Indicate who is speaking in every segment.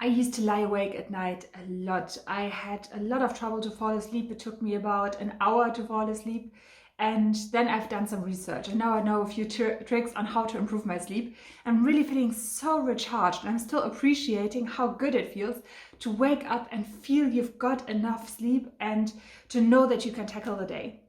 Speaker 1: I used to lie awake at night a lot. I had a lot of trouble to fall asleep. It took me about an hour to fall asleep. And then I've done some research and now I know a few tricks on how to improve my sleep. I'm really feeling so recharged and I'm still appreciating how good it feels to wake up and feel you've got enough sleep and to know that you can tackle the day.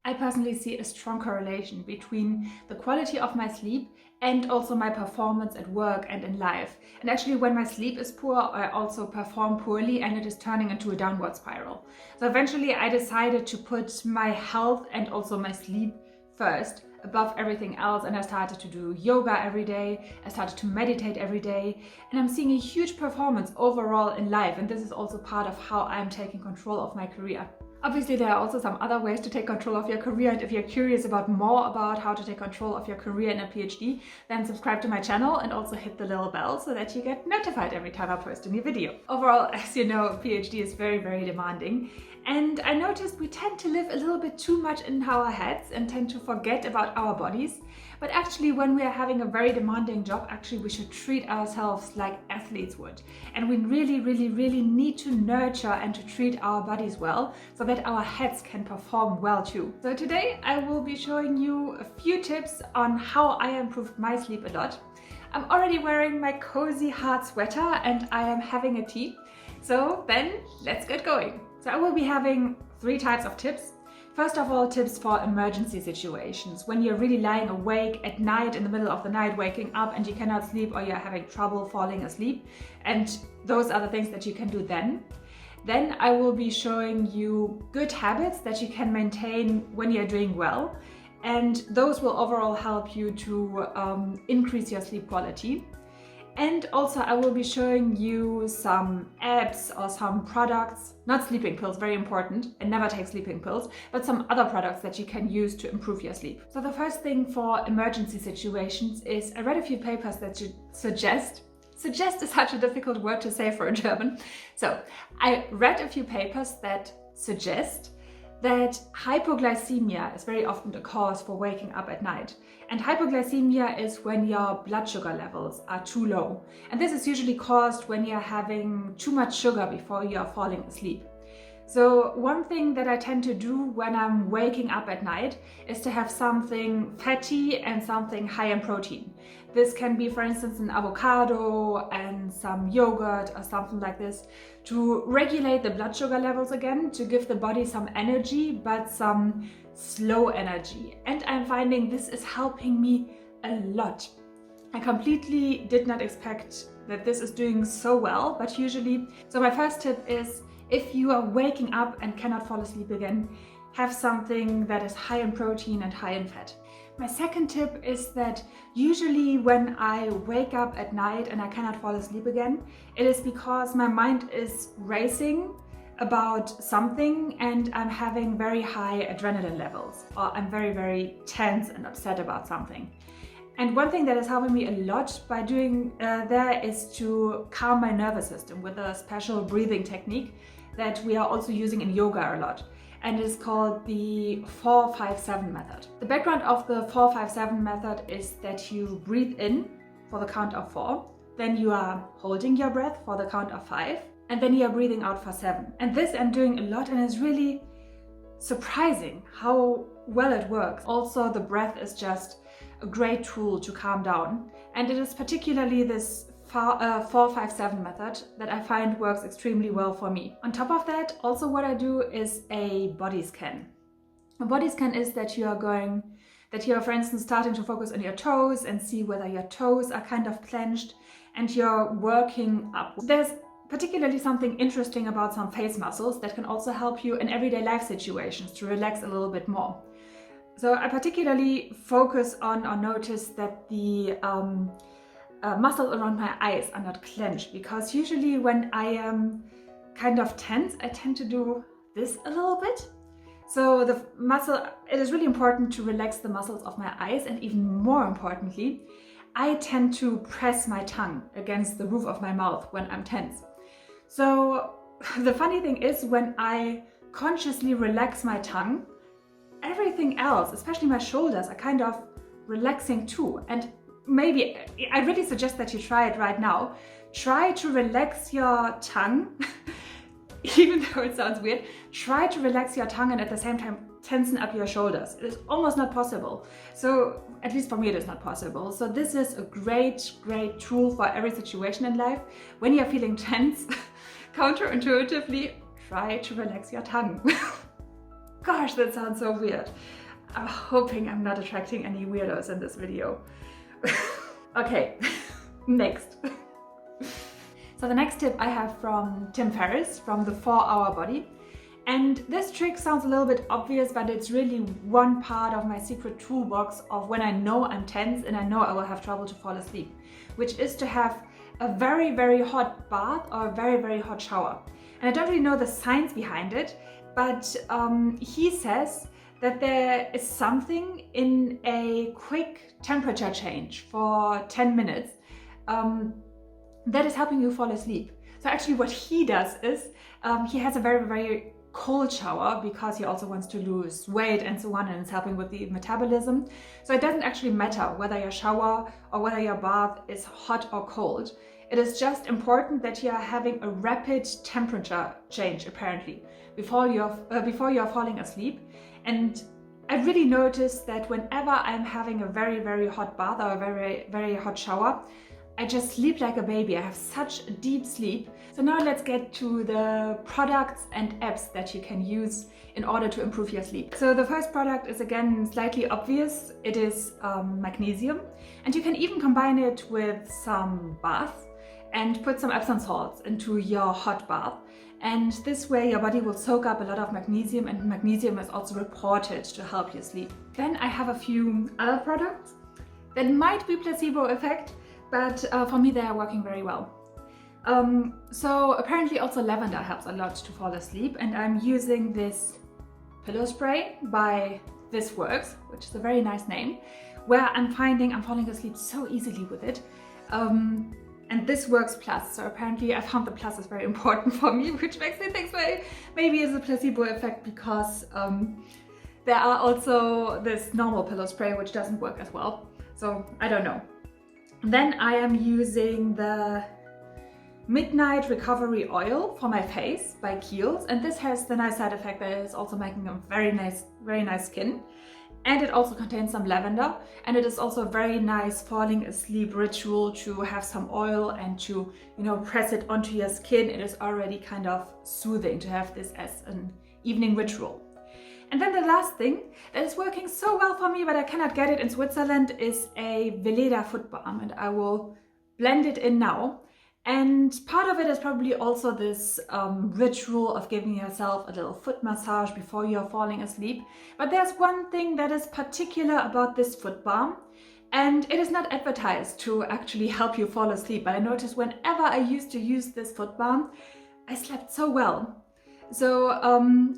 Speaker 1: I personally see a strong correlation between the quality of my sleep and also my performance at work and in life. And actually, when my sleep is poor, I also perform poorly and it is turning into a downward spiral. So eventually I decided to put my health and also my sleep first above everything else, and I started to do yoga every day, I started to meditate every day, and I'm seeing a huge performance overall in life, and this is also part of how I'm taking control of my career. Obviously, there are also some other ways to take control of your career, and if you're curious about more about how to take control of your career in a PhD, then subscribe to my channel and also hit the little bell so that you get notified every time I post a new video. Overall, as you know, a PhD is very, very demanding, and I noticed we tend to live a little bit too much in our heads and tend to forget about our bodies. But actually, when we are having a very demanding job, actually we should treat ourselves like athletes would. And we really, really, really need to nurture and to treat our bodies well so that our heads can perform well too. So today I will be showing you a few tips on how I improved my sleep a lot. I'm already wearing my cozy hard sweater and I am having a tea. So then let's get going. So I will be having 3 types of tips. First of all, tips for emergency situations. When you're really lying awake at night, in the middle of the night, waking up and you cannot sleep, or you're having trouble falling asleep. And those are the things that you can do then. Then I will be showing you good habits that you can maintain when you're doing well. And those will overall help you to increase your sleep quality. And also I will be showing you some apps or some products, not sleeping pills, very important, and never take sleeping pills, but some other products that you can use to improve your sleep. So the first thing for emergency situations is I read a few papers that suggest is such a difficult word to say for a German. So I read a few papers that suggest that hypoglycemia is very often the cause for waking up at night. And hypoglycemia is when your blood sugar levels are too low. And this is usually caused when you're having too much sugar before you're falling asleep. So one thing that I tend to do when I'm waking up at night is to have something fatty and something high in protein. This can be, for instance, an avocado and some yogurt or something like this to regulate the blood sugar levels again, to give the body some energy, but some slow energy. And I'm finding this is helping me a lot. I completely did not expect that this is doing so well, but usually, so my first tip is, if you are waking up and cannot fall asleep again, have something that is high in protein and high in fat. My second tip is that usually when I wake up at night and I cannot fall asleep again, it is because my mind is racing about something and I'm having very high adrenaline levels, or I'm very, very tense and upset about something. And one thing that is helping me a lot by doing there is to calm my nervous system with a special breathing technique that we are also using in yoga a lot. And it's called the 4-5-7 method. The background of the 4-5-7 method is that you breathe in for the count of 4, then you are holding your breath for the count of 5, and then you are breathing out for 7. And this I'm doing a lot, and it's really surprising how well it works. Also, the breath is just a great tool to calm down, and it is particularly this 4-5-7 method that I find works extremely well for me. On top of that, also what I do is a body scan. A body scan is that you are, for instance, starting to focus on your toes and see whether your toes are kind of clenched and you're working up. There's particularly something interesting about some face muscles that can also help you in everyday life situations to relax a little bit more. So I particularly focus on or notice that the muscles around my eyes are not clenched, because usually when I am kind of tense, I tend to do this a little bit. So it is really important to relax the muscles of my eyes, and even more importantly, I tend to press my tongue against the roof of my mouth when I'm tense. So the funny thing is, when I consciously relax my tongue, everything else, especially my shoulders, are kind of relaxing too. And maybe I really suggest that you try it right now try to relax your tongue, even though it sounds weird, try to relax your tongue and at the same time tensen up your shoulders. It is almost not possible. So at least for me, it is not possible. So this is a great tool for every situation in life. When you're feeling tense, counterintuitively, try to relax your tongue. Gosh, that sounds so weird. I'm hoping I'm not attracting any weirdos in this video. Okay, next. So the next tip I have from Tim Ferriss from the 4-Hour Body. And this trick sounds a little bit obvious, but it's really one part of my secret toolbox of when I know I'm tense and I know I will have trouble to fall asleep, which is to have a very hot bath or a very hot shower. And I don't really know the science behind it, but he says that there is something in a quick temperature change for 10 minutes that is helping you fall asleep. So actually what he does is he has a very cold shower because he also wants to lose weight and so on, and it's helping with the metabolism. So it doesn't actually matter whether your shower or whether your bath is hot or cold. It is just important that you are having a rapid temperature change apparently before you're falling asleep. And I really noticed that whenever I'm having a very hot bath or a very hot shower, I just sleep like a baby. I have such a deep sleep. So now let's get to the products and apps that you can use in order to improve your sleep. So the first product is again slightly obvious. It is magnesium, and you can even combine it with some bath and put some Epsom salts into your hot bath. And this way your body will soak up a lot of magnesium, and magnesium is also reported to help you sleep. Then I have a few other products that might be placebo effect, but for me they are working very well. So apparently also lavender helps a lot to fall asleep, and I'm using this pillow spray by This Works, which is a very nice name, where I'm finding I'm falling asleep so easily with it. And This Works Plus, so apparently I found the plus is very important for me, which makes me think maybe it's a placebo effect, because there are also this normal pillow spray which doesn't work as well. So I don't know. Then I am using the Midnight Recovery Oil for my face by Kiehl's, and this has the nice side effect that it's also making a very nice skin. And it also contains some lavender, and it is also a very nice falling asleep ritual to have some oil and to, you know, press it onto your skin. It is already kind of soothing to have this as an evening ritual. And then the last thing that is working so well for me, but I cannot get it in Switzerland, is a Veleda foot balm, and I will blend it in now. And part of it is probably also this ritual of giving yourself a little foot massage before you're falling asleep. But there's one thing that is particular about this foot balm, and it is not advertised to actually help you fall asleep. But I noticed whenever I used to use this foot balm, I slept so well. So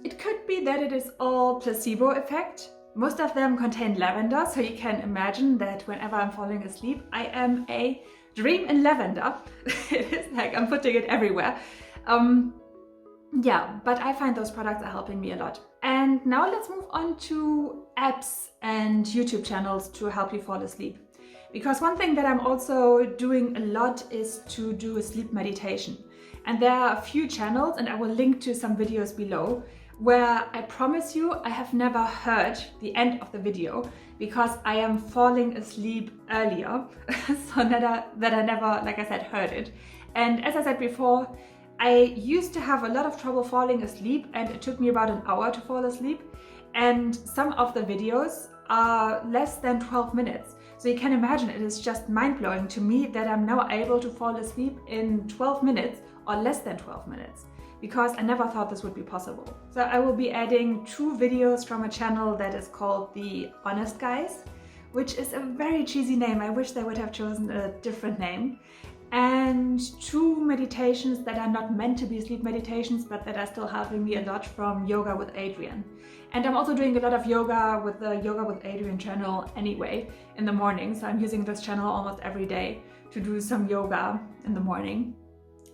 Speaker 1: it could be that it is all placebo effect. Most of them contain lavender, so you can imagine that whenever I'm falling asleep, I am a dream in lavender. It is like I'm putting it everywhere. Yeah, but I find those products are helping me a lot. And now let's move on to apps and YouTube channels to help you fall asleep. Because one thing that I'm also doing a lot is to do a sleep meditation. And there are a few channels, and I will link to some videos below, where I promise you I have never heard the end of the video because I am falling asleep earlier, so that I never, like I said, heard it. And as I said before, I used to have a lot of trouble falling asleep, and it took me about an hour to fall asleep. And some of the videos are less than 12 minutes. So you can imagine it is just mind-blowing to me that I'm now able to fall asleep in 12 minutes or less than 12 minutes, because I never thought this would be possible. So I will be adding 2 videos from a channel that is called The Honest Guys, which is a very cheesy name. I wish they would have chosen a different name. And 2 meditations that are not meant to be sleep meditations, but that are still helping me a lot, from Yoga with Adriene. And I'm also doing a lot of yoga with the Yoga with Adriene channel anyway in the morning. So I'm using this channel almost every day to do some yoga in the morning.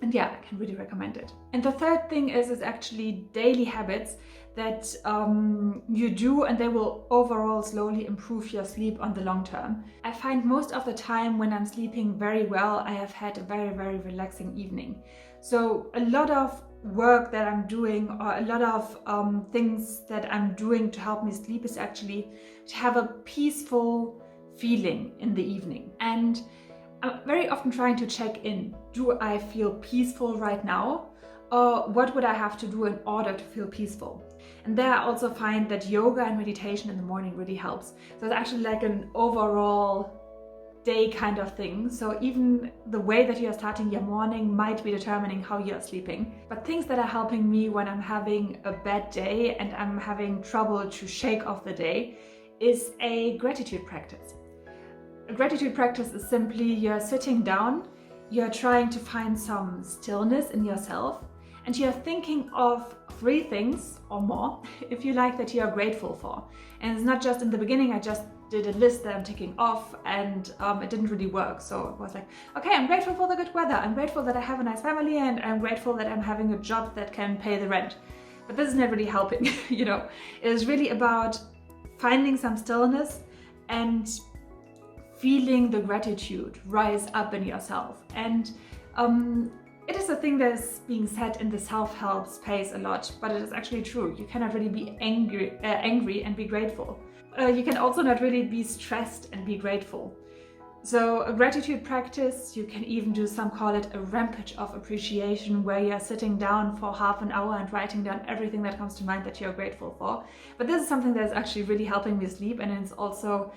Speaker 1: And yeah, I can really recommend it. And the third thing is actually daily habits that you do, and they will overall slowly improve your sleep on the long term. I find most of the time when I'm sleeping very well, I have had a very, very relaxing evening. So a lot of work that I'm doing, or a lot of things that I'm doing to help me sleep, is actually to have a peaceful feeling in the evening. And I'm very often trying to check in. Do I feel peaceful right now? Or what would I have to do in order to feel peaceful? And there I also find that yoga and meditation in the morning really helps. So it's actually like an overall day kind of thing. So even the way that you are starting your morning might be determining how you are sleeping. But things that are helping me when I'm having a bad day and I'm having trouble to shake off the day is a gratitude practice. A gratitude practice is simply you're sitting down, you're trying to find some stillness in yourself, and you're thinking of 3 things or more, if you like, that you are grateful for. And it's not just in the beginning, I just did a list that I'm ticking off, and it didn't really work. So it was like, okay, I'm grateful for the good weather, I'm grateful that I have a nice family, and I'm grateful that I'm having a job that can pay the rent. But this is not really helping, you know. It is really about finding some stillness and feeling the gratitude rise up in yourself. And it is a thing that is being said in the self-help space a lot, but it is actually true. You cannot really be angry and be grateful. You can also not really be stressed and be grateful. So a gratitude practice, you can even do some call it a rampage of appreciation, where you're sitting down for half an hour and writing down everything that comes to mind that you're grateful for. But this is something that is actually really helping me sleep, and it's also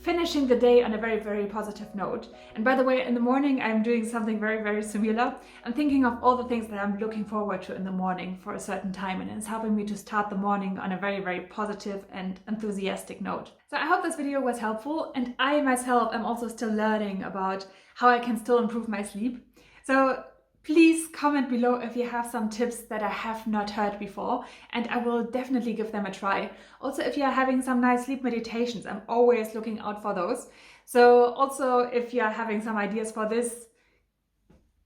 Speaker 1: finishing the day on a very, very positive note. And by the way, in the morning, I'm doing something very, very similar. I'm thinking of all the things that I'm looking forward to in the morning for a certain time, and it's helping me to start the morning on a very, very positive and enthusiastic note. So I hope this video was helpful, and I myself am also still learning about how I can still improve my sleep. So please comment below if you have some tips that I have not heard before, and I will definitely give them a try. Also, if you're having some nice sleep meditations, I'm always looking out for those. So also, if you're having some ideas for this,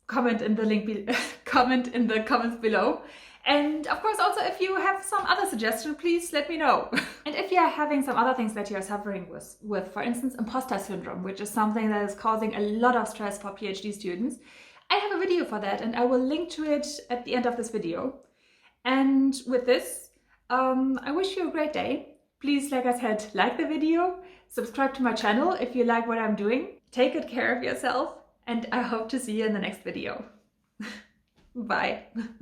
Speaker 1: comment in the comments below. And of course, also, if you have some other suggestion, please let me know. And if you're having some other things that you're suffering with, for instance, imposter syndrome, which is something that is causing a lot of stress for PhD students, I have a video for that, and I will link to it at the end of this video. And with this, I wish you a great day. Please, like I said, like the video, subscribe to my channel if you like what I'm doing. Take good care of yourself, and I hope to see you in the next video. Bye.